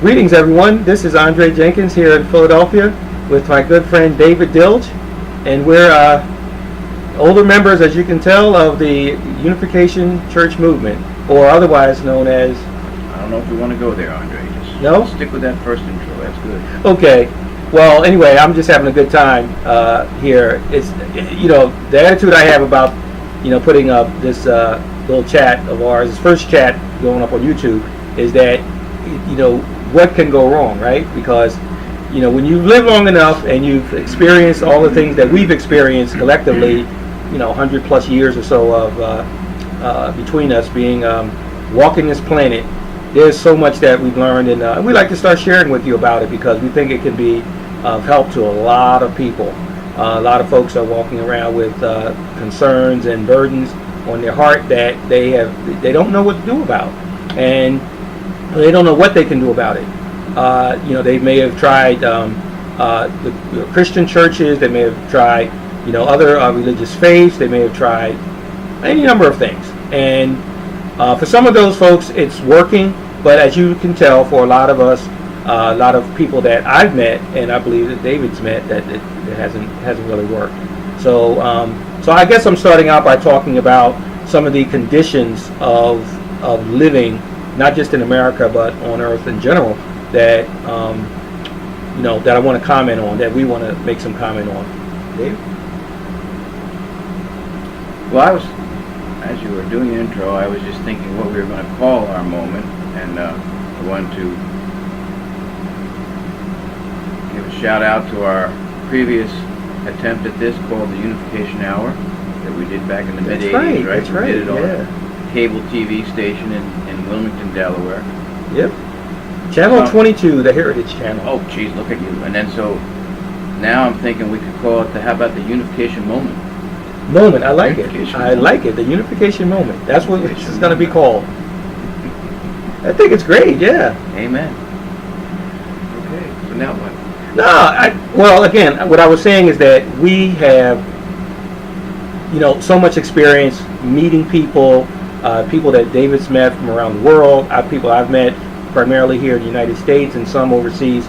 Greetings, everyone. This is Andre Jenkins here in Philadelphia with my good friend David Dilge, and we're older members, as you can tell, of the Unification Church movement, or otherwise known as... I don't know if we want to go there, Andre. Just No? stick with that first intro. That's good. Okay. Well, anyway, I'm just having a good time here. It's, the attitude I have about, putting up this little chat of ours, this first chat going up on YouTube, is that, what can go wrong, right? Because, when you live long enough and you've experienced all the things that we've experienced collectively, 100 plus years or so of between us being walking this planet, there's so much that we've learned, and we like to start sharing with you about it because we think it can be of help to a lot of people. A lot of folks are walking around with concerns and burdens on their heart that they don't know what to do about, and they don't know what they can do about it. They may have tried the Christian churches, they may have tried other religious faiths, they may have tried any number of things, and for some of those folks it's working, but as you can tell, for a lot of us, a lot of people that I've met, and I believe that David's met, that it hasn't really worked. So I guess I'm starting out by talking about some of the conditions of living, not just in America but on Earth in general, that that I want to comment on, that we want to make some comment on. Dave? Well, as you were doing the intro, I was just thinking what we were going to call our moment, and I wanted to give a shout out to our previous attempt at this called the Unification Hour that we did back in the mid-'80s, right? That's right. We did it on yeah. a cable TV station in Wilmington, Delaware. Yep. Channel 22, the Heritage Channel. Oh, geez, look at you. And then so now I'm thinking we could call it how about the Unification Moment? Moment, I like it. I like it. The Unification Moment. That's what this is going to be called. I think it's great. Yeah. Amen. Okay. So now what? Well, again, what I was saying is that we have, so much experience meeting people, people that David's met from around the world, people I've met primarily here in the United States and some overseas,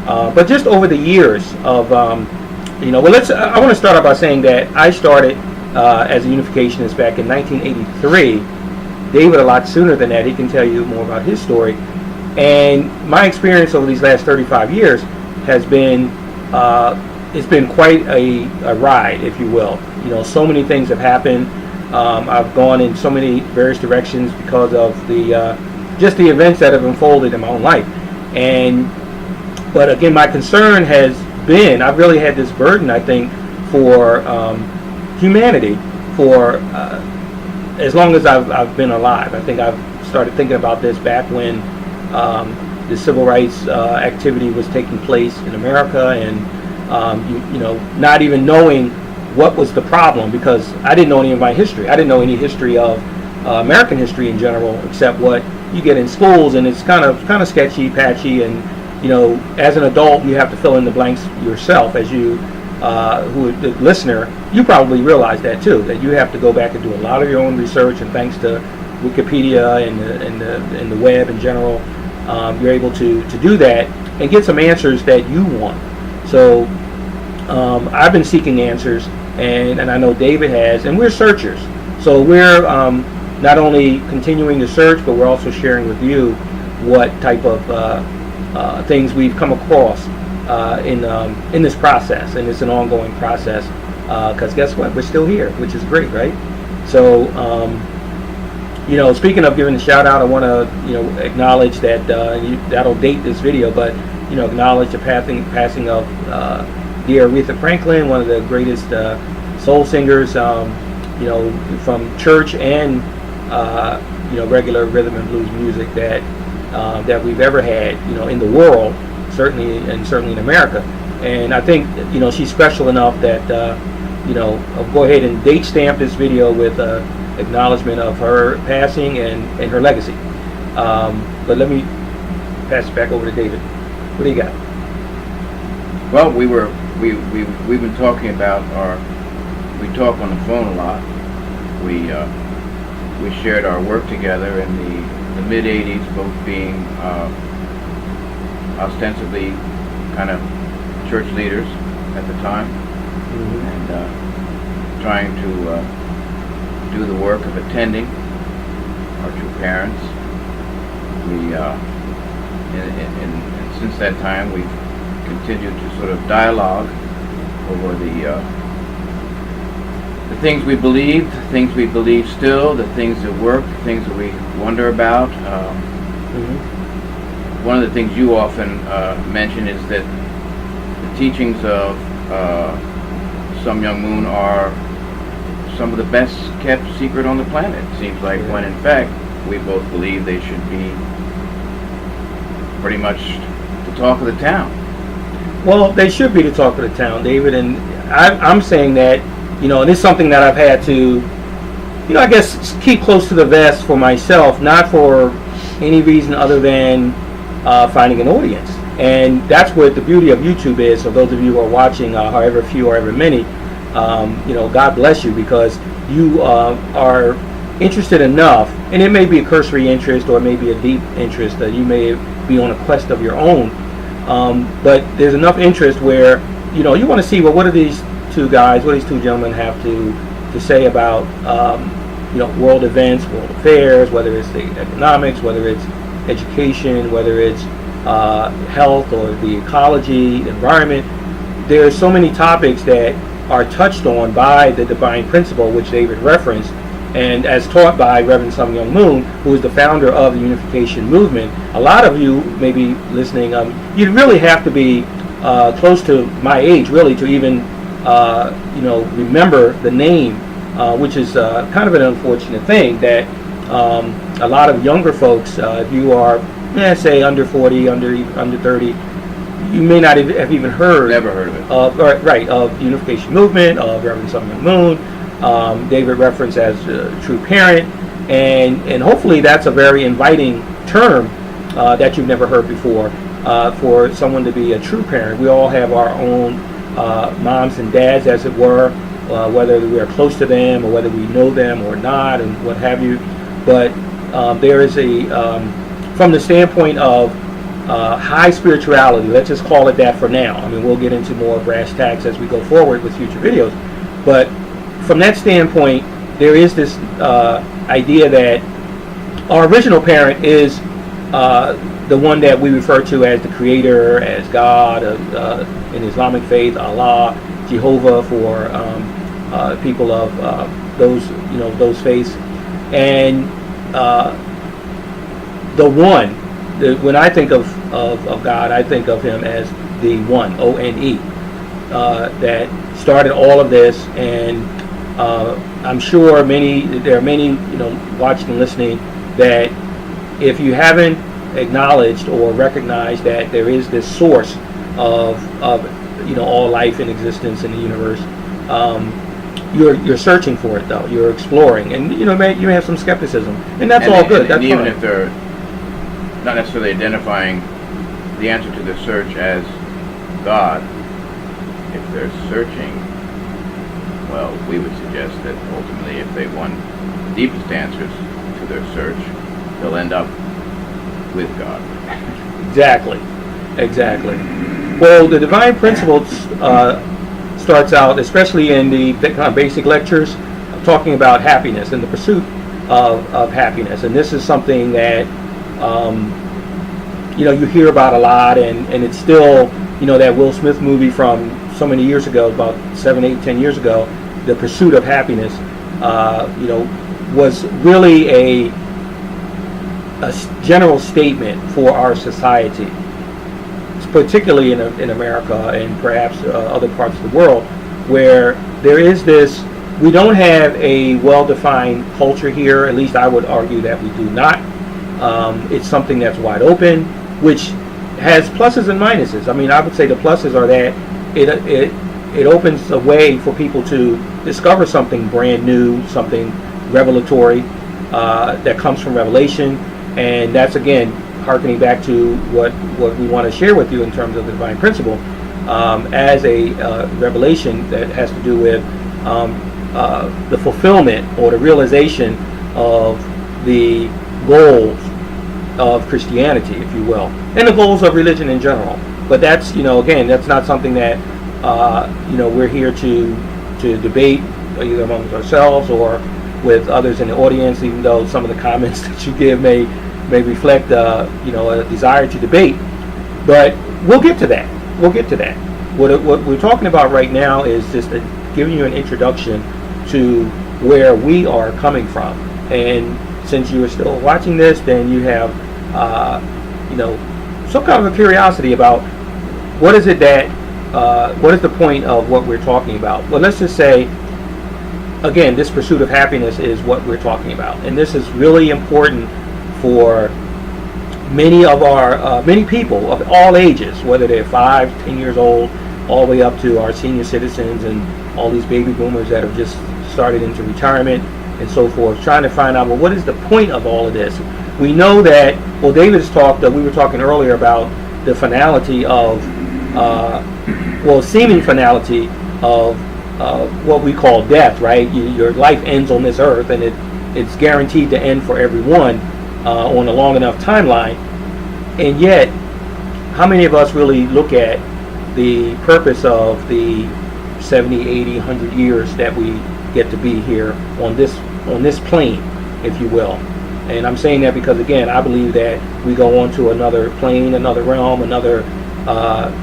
but just over the years of, I want to start out by saying that I started as a Unificationist back in 1983. David a lot sooner than that. He can tell you more about his story. And my experience over these last 35 years has been, it's been quite a ride, if you will. So many things have happened. I've gone in so many various directions because of just the events that have unfolded in my own life. But again, my concern has been, I've really had this burden, I think, for humanity for as long as I've been alive. I think I've started thinking about this back when the civil rights activity was taking place in America, and not even knowing what was the problem, because I didn't know any of my history. I didn't know any history of American history in general, except what you get in schools, and it's kind of sketchy, patchy, and as an adult you have to fill in the blanks yourself. As you, the listener, you probably realize that too, that you have to go back and do a lot of your own research, and thanks to Wikipedia and the web in general, you're able to do that and get some answers that you want. So I've been seeking answers, and I know David has, and we're searchers. So we're not only continuing to search, but we're also sharing with you what type of things we've come across in this process, and it's an ongoing process. Because guess what? We're still here, which is great, right? So, speaking of giving a shout out, I want to, acknowledge that that'll date this video, but acknowledge the passing of dear Aretha Franklin, one of the greatest soul singers, from church and regular rhythm and blues music that we've ever had, in the world, certainly in America. And I think she's special enough that I'll go ahead and date stamp this video with acknowledgement of her passing and her legacy. But let me pass it back over to David. What do you got? Well, we've been talking about we talk on the phone a lot. We shared our work together in the mid '80s, both being ostensibly kind of church leaders at the time, and trying to do the work of attending our true parents. We, and since that time, we've continued to sort of dialogue over the things we believed, the things we believe still, the things that work, the things that we wonder about. One of the things you often mention is that the teachings of Sun Myung Moon are some of the best kept secret on the planet. It seems like, when in fact we both believe they should be pretty much the talk of the town. Well, they should be the talk of the town, David, and I'm saying that, and it's something that I've had to, I guess, keep close to the vest for myself, not for any reason other than finding an audience. And that's what the beauty of YouTube is. So those of you who are watching, however few or however many, God bless you, because you are interested enough, and it may be a cursory interest or it may be a deep interest, that you may be on a quest of your own. But there's enough interest where, you want to see, well, what are these two guys, what do these two gentlemen have to say about, world events, world affairs, whether it's the economics, whether it's education, whether it's health or the ecology, environment. There are so many topics that are touched on by the divine principle, which David referenced, and as taught by Reverend Sun Myung Moon, who is the founder of the Unification movement. A lot of you may be listening, you really have to be close to my age, really, to even remember the name, which is kind of an unfortunate thing, that a lot of younger folks, if you are, say, under 40, under 30, you may not have even heard. Never heard of it. Of the Unification movement, of Reverend Sun Myung Moon. David referenced as a true parent, and hopefully that's a very inviting term that you've never heard before, for someone to be a true parent. We all have our own moms and dads, as it were, whether we are close to them or whether we know them or not, and what have you. But there is from the standpoint of high spirituality, let's just call it that for now. I mean, we'll get into more brass tacks as we go forward with future videos. But from that standpoint, there is this idea that our original parent is the one that we refer to as the creator, as God, in Islamic faith, Allah, Jehovah for people of those faiths, and the one. When I think of God, I think of Him as the One, O-N-E, that started all of this, and I'm sure there are many, watching and listening, that if you haven't acknowledged or recognized that there is this source of all life in existence in the universe, you're searching for it, though. You're exploring, and you may have some skepticism, and that's all good. That's even fine. if they're not necessarily identifying the answer to the search as God, if they're searching, well, we would suggest that ultimately, if they want the deepest answers to their search, they'll end up with God. Exactly. Well, the divine principle starts out, especially in the kind of basic lectures, talking about happiness and the pursuit of happiness. And this is something that you hear about a lot, and it's still, that Will Smith movie from so many years ago, about 7, 8, 10 years ago, The Pursuit of Happiness, was really a general statement for our society, particularly in America and perhaps other parts of the world, where there is this, we don't have a well-defined culture here. At least I would argue that we do not. It's something that's wide open, which has pluses and minuses. I mean, I would say the pluses are that it opens a way for people to discover something brand new, something revelatory that comes from revelation, and that's, again, hearkening back to what we want to share with you in terms of the divine principle, as a revelation that has to do with the fulfillment or the realization of the goals of Christianity, if you will, and the goals of religion in general. But that's, again, that's not something that we're here to debate either amongst ourselves or with others in the audience, even though some of the comments that you give may reflect a desire to debate. But we'll get to that. What we're talking about right now is just giving you an introduction to where we are coming from. And since you are still watching this, then you have some kind of a curiosity about what is it that what is the point of what we're talking about. Well, let's just say, again, this pursuit of happiness is what we're talking about, and this is really important for many people of all ages, whether they're 5, 10 years old, all the way up to our senior citizens and all these baby boomers that have just started into retirement and so forth, trying to find out, well, what is the point of all of this? We know that, well, we were talking earlier about the finality of, seeming finality of what we call death, right? Your life ends on this earth, and it's guaranteed to end for everyone on a long enough timeline. And yet, how many of us really look at the purpose of the 70, 80, 100 years that we get to be here on this plane, if you will? And I'm saying that because, again, I believe that we go on to another plane, another realm, another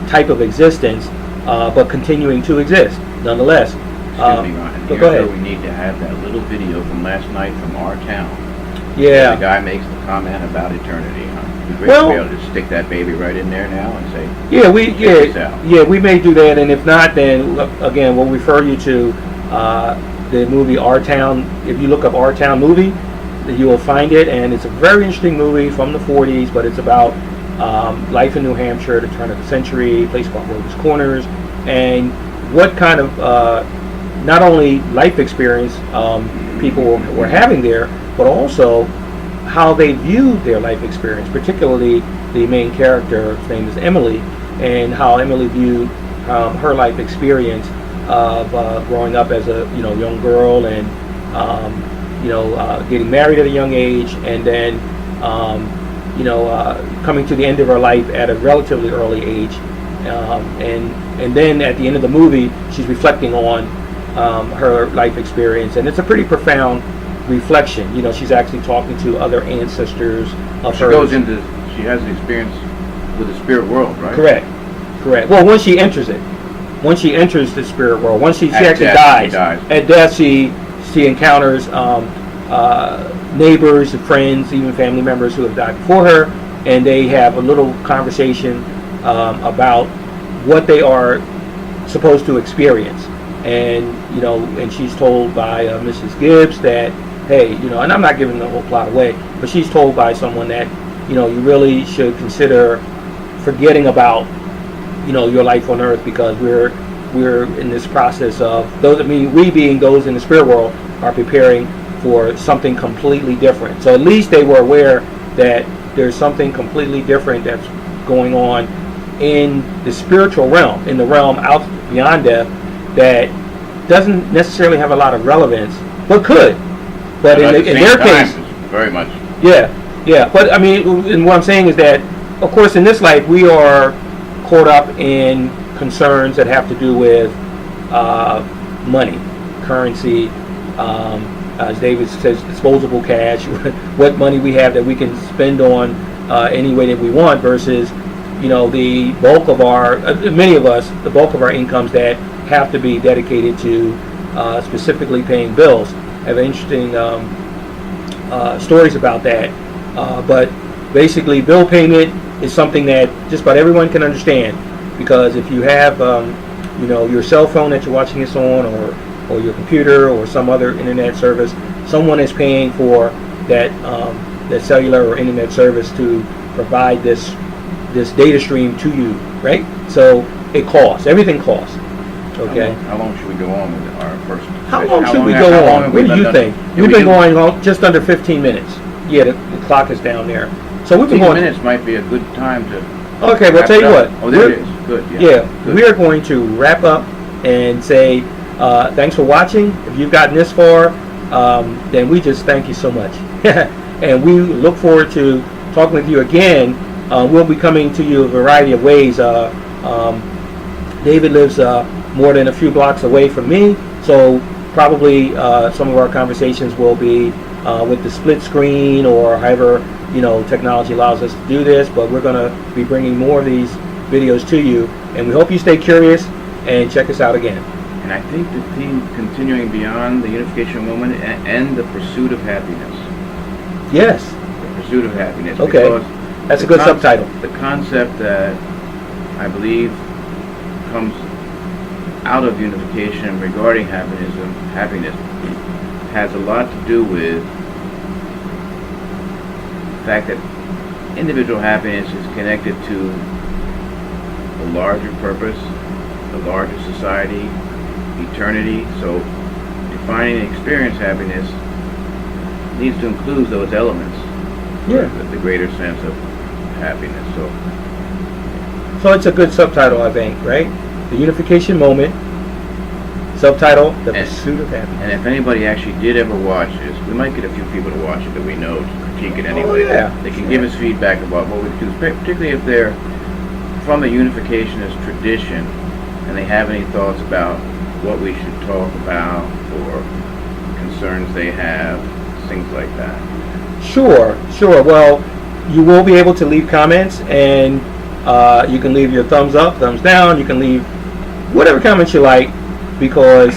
type of existence, but continuing to exist nonetheless. Excuse me, Ryan. But go ahead. We need to have that little video from last night from our town. Yeah. The guy makes the comment about eternity. It'd be great Well, to be able to stick that baby right in there now and say, we may do that, and if not, then again, we'll refer you to the movie Our Town. If you look up Our Town movie, you will find it, and it's a very interesting movie from the 40s, but it's about life in New Hampshire at the turn of the century, a place called Rogue's Corners, and what kind of not only life experience people were having there, but also how they viewed their life experience, particularly the main character, his name is Emily, and how Emily viewed her life experience of growing up as a young girl and getting married at a young age, and then coming to the end of her life at a relatively early age, and then at the end of the movie, she's reflecting on her life experience, and it's a pretty profound reflection. She's actually talking to other ancestors of hers. She has the experience with the spirit world, right? Correct. Well, once she enters the spirit world, once she actually dies. At death, she encounters neighbors, friends, even family members who have died before her, and they have a little conversation about what they are supposed to experience. And and she's told by Mrs. Gibbs that, hey, and I'm not giving the whole plot away, but she's told by someone that you really should consider forgetting about your life on earth, because we're in this process of we being those in the spirit world are preparing for something completely different. So at least they were aware that there's something completely different that's going on in the spiritual realm, in the realm out beyond death, that doesn't necessarily have a lot of relevance, but could. But in their case, very much. Yeah. But and what I'm saying is that, of course, in this life we are caught up in concerns that have to do with money, currency, as David says, disposable cash, what money we have that we can spend on any way that we want, versus the bulk of the bulk of our incomes that have to be dedicated to specifically paying bills. I have interesting stories about that, but basically bill payment is something that just about everyone can understand, because if you have your cell phone that you're watching this on, or your computer or some other internet service, someone is paying for that cellular or internet service to provide this data stream to you, right? So it costs. Everything costs. Okay. How long should we go on with our first? How long should we go on? What do you think? We've been going on just under 15 minutes. Yeah, the clock is down there. So we've been going. 15 minutes might be a good time to. Okay, well, tell you what. Oh, there it is. Good. Yeah, good. We are going to wrap up and say thanks for watching. If you've gotten this far, then we just thank you so much. And we look forward to talking with you again. We'll be coming to you a variety of ways. David lives more than a few blocks away from me, so probably some of our conversations will be with the split screen or however technology allows us to do this. But we're going to be bringing more of these videos to you, and we hope you stay curious and check us out again. And I think the theme continuing beyond the unification moment and the pursuit of happiness. Yes. The pursuit of happiness. Okay. That's a good subtitle. The concept that I believe comes out of unification regarding happiness has a lot to do with the fact that individual happiness is connected to a larger purpose, a larger society, eternity. So defining and experience happiness needs to include those elements. Yeah. The greater sense of happiness. So it's a good subtitle, I think, right? The unification moment. Subtitle: The Pursuit of Happiness. And if anybody actually did ever watch this, we might get a few people to watch it that we know to critique it anyway. Oh, yeah. They can give us feedback about what we do, particularly if they're from the unificationist tradition and they have any thoughts about what we should talk about or concerns they have, things like that. Sure. Well, you will be able to leave comments, and you can leave your thumbs up, thumbs down. You can leave whatever comments you like, because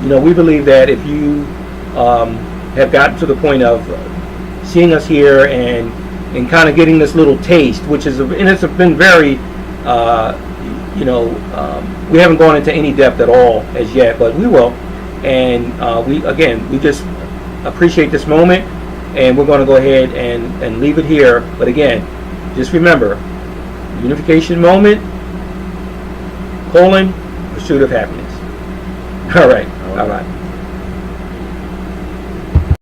we believe that if you have gotten to the point of seeing us here and kind of getting this little taste, which is and it's been very we haven't gone into any depth at all as yet, but we will. And we just appreciate this moment, and we're going to go ahead and leave it here. But again, just remember, unification moment, pursuit of happiness. All right.